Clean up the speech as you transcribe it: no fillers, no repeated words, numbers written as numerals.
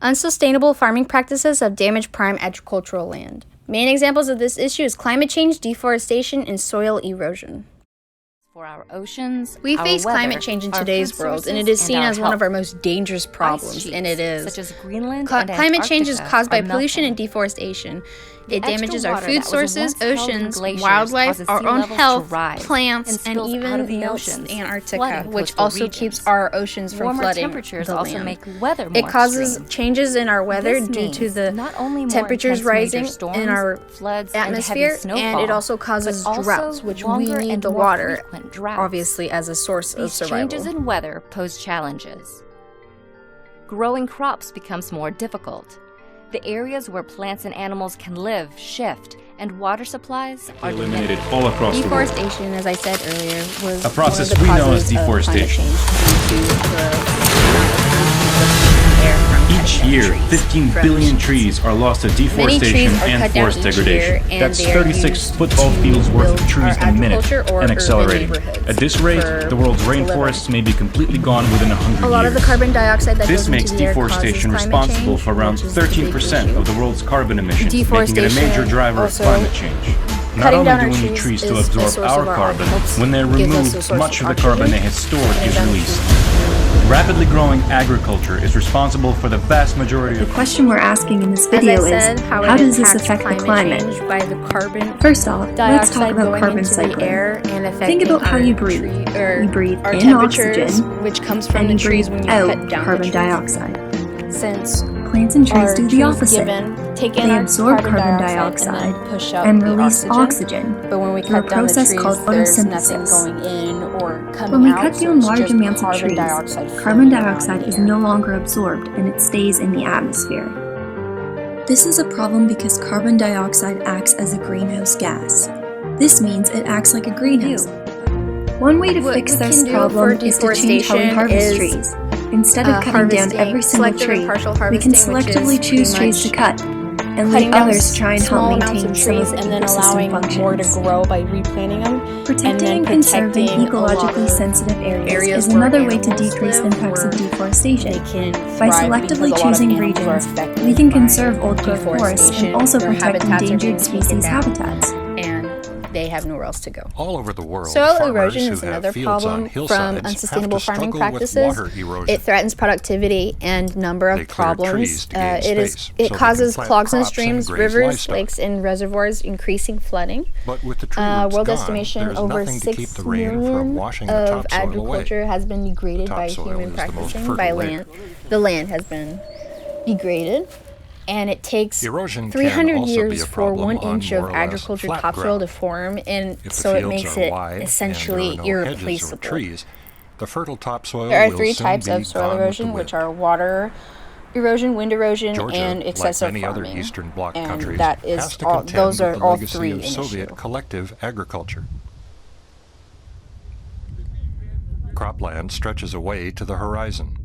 Unsustainable farming practices have damaged prime agricultural land. Main examples of this issue is climate change, deforestation, and soil erosion. For our oceans, We our face weather, climate change in our today's food world, and sources, it is seen and our as one of health. our most dangerous problems, Ice sheets, and it is. such as Greenland Climate change is Antarctica caused by are pollution and melting. deforestation. The It extra damages our water food that was sources, once held in oceans, glaciers wildlife, causes our sea own levels to health, rise plants, and and spills out of even the melts oceans, Antarctica, flooding which coastal also regions. keeps our oceans from Warmer flooding temperatures the also land. make weather more It causes extreme. changes in our weather This due to means the not only more temperatures intense major rising storms, in our floods, atmosphere, and heavy and it snowfall, also causes but also droughts, which we longer need and the more water, frequent droughts. obviously, as a source of These survival. changes in weather pose challenges. Growing crops becomes more difficult. The areas where plants and animals can live shift, and water supplies are Eliminated diminished. all across the world. Deforestation, as I said earlier, was A process one of the we know as causes of climate deforestation. change due to the amount of air from Each cutting down year, trees. 15 billion trees are lost to deforestation trees are and cut down forest each degradation. year, and That's they are 36 used football to fields worth of build trees our a minute, agriculture or and urban accelerating. neighborhoods At this rate, for the world's to live in. rainforests may be completely gone within 100 A lot of the years. carbon dioxide that This goes makes into the air deforestation causes climate responsible change, for around which is the big 13% issue. of the world's carbon emissions, making it a Deforestation major driver of also- climate change. Not Cutting only down do our we need trees to is a absorb source our of our carbon, oxygen. when they're Gives us a removed, source much of of the carbon oxygen. they had stored And is then released. Rapidly growing agriculture is responsible for the vast majority The of question we're asking in this As I video said, is, how how it does this impacts affect the climate? change by the carbon First off, let's talk dioxide about going carbon into the cycling. air and affecting Think about how our you breathe. or You breathe our in temperatures, oxygen, which comes from and the you trees breathe when you out cut down carbon the trees. dioxide. Since Plants and trees our do the trees opposite. take in They our absorb carbon carbon dioxide dioxide and then push out and the release oxygen. oxygen But when we through a cut down the process trees, called there's nothing photosynthesis. going in or coming When we out. cut so down it's large just amounts of carbon trees, dioxide carbon floating around dioxide in is the air. no longer absorbed and it stays in the atmosphere. This is a problem because carbon dioxide acts as a greenhouse gas. This means it acts like a greenhouse. One way to What fix we this can do problem for is to change how we deforestation harvest is, trees. Instead of cutting down harvesting, every single selective and tree, partial we harvesting, can which is selectively choose pretty trees to much cut and cutting let down others try and small help amounts maintain of some trees of the and then ecosystem allowing more to functions. grow by replanting them. Protecting then and conserving protecting a lot ecologically of sensitive areas is where another way to animals decrease live, impacts of where deforestation. They can By thrive selectively because a lot of choosing animals are regions, affected we can by conserve old-growth forests deforestation. and also Their protect habitats are being endangered taken species down, habitats. and they have nowhere else to go. All over the world, Soil farmers erosion who is have another fields problem on from hillsides unsustainable have to farming struggle with practices. water erosion. It threatens productivity and number They of clear trees problems. to gain space so It they causes can plant clogs in crops and streams, graze rivers, livestock. lakes, and reservoirs, increasing flooding. But with the tree roots World gone, estimation there's over nothing to keep 6 the rain from million washing the of topsoil away. agriculture has been degraded The by topsoil human is the most practicing, fertile by layer. land. The land has been degraded, and it takes Erosion can 300 also be years a for problem 1 on inch more of or less agriculture flat topsoil ground. to form, and If the so it fields makes are it wide essentially and there are no hedges or irreplaceable. trees, the fertile topsoil There are will 3 soon types be of soil gone with erosion, the which wind. are water erosion, wind erosion, Georgia, and excessive like many other farming. Eastern Bloc and countries, that is has to all, contend those are with the all legacy 3 of in Soviet issue. collective agriculture. Cropland stretches away to the horizon.